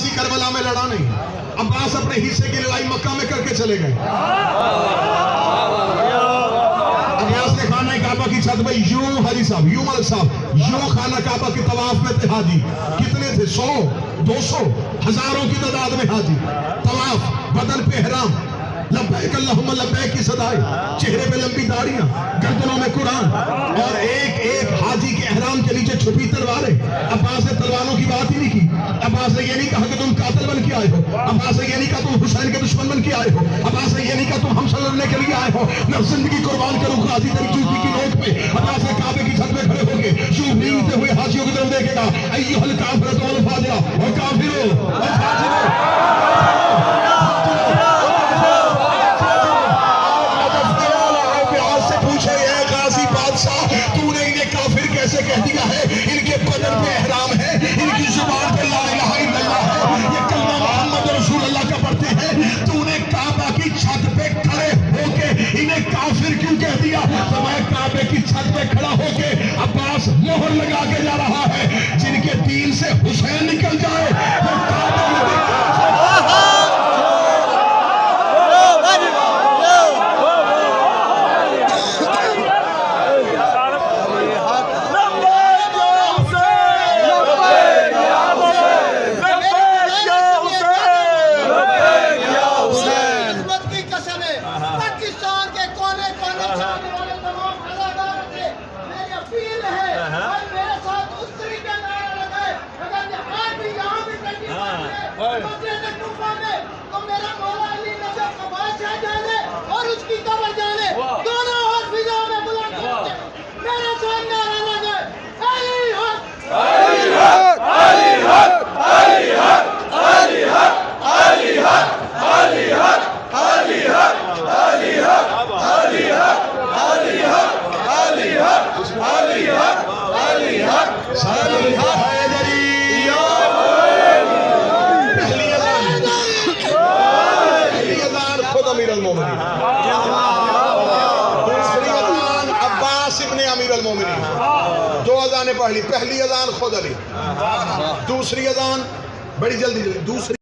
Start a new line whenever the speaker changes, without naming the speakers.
गाजी Karbala में लड़ा नहीं, अब्बास अपने हिस्से की लड़ाई मक्का में करके चले गए। अब्बास ने खाना काबा की छत में यूं हाजी साहब, यूं मलिक साहब, यूं खाना काबा के तवाफ में थे हाजी। कितने थे? 100, 200, हजारों की तादाद में हाजी। तवाफ, बदन पे एहराम, लब्बैक अल्लाहुम्मा लब्बैक की सदाएं, चेहरे पे लंबी दाढ़ियां, गर्दनों में कुरान, और एक एक हाजी के एहराम के नीचे छुपी तलवारें। अब्बास ने तलवारों की बात ही नहीं की। अब्बास ने ये नहीं कहा कि तुम कातिल बन के आए हो। अब्बास ने ये नहीं कहा तुम हुसैन के दुश्मन बन के आए हो। अब्बास ने ये नहीं कहा तुम हमसे लड़ने के लिए आए हो। मैं जिंदगी कुर्बान करूं गाजी तेरी जूती की नोक पे। अब्बास ने काबे की छत में खड़े होके यूं भीगते हुए हाजियों की तरफ देखेगा, अय्युहल काफिरतु वल फाजिरा व काफिरो व फाजिरो। तूने इन्हें काफिर कैसे कह दिया है? इनके बदन पे एहराम है, इनकी जुबान पे ला इलाहा इल्लल्लाह है, ये कलमा मोहम्मद रसूलुल्लाह का पढ़ते हैं। तूने काबा की छत पे खड़े होके इन्हें काफिर क्यों कह दिया? तो मैं काबे की छत पे खड़ा होके अब्बास मोहर लगा के जा रहा है, जिनके दिल से हुसैन निकल जाए वो काबे में
तो मेरा मौला अली नजर कबाशा जाने और उसकी कब्र जाने, दोनों हाथ फिजाओं में बुलंद करके मेरे सामने नारा लगे, अली हक, अली हक, अली हक, अली हक, अली हक, अली हक, अली हक, अली हक, अली हक, अली हक, अली हक, अली हक, अली हक, अली हक, अली हक। अमीरुल मोमिनीन, दूसरी अज़ान अब्बास इब्ने अमीरुल मोमिनीन। दो अज़ानें पढ़ ली, पहली अज़ान खुद अली, दूसरी अज़ान बड़ी जल्दी दूसरी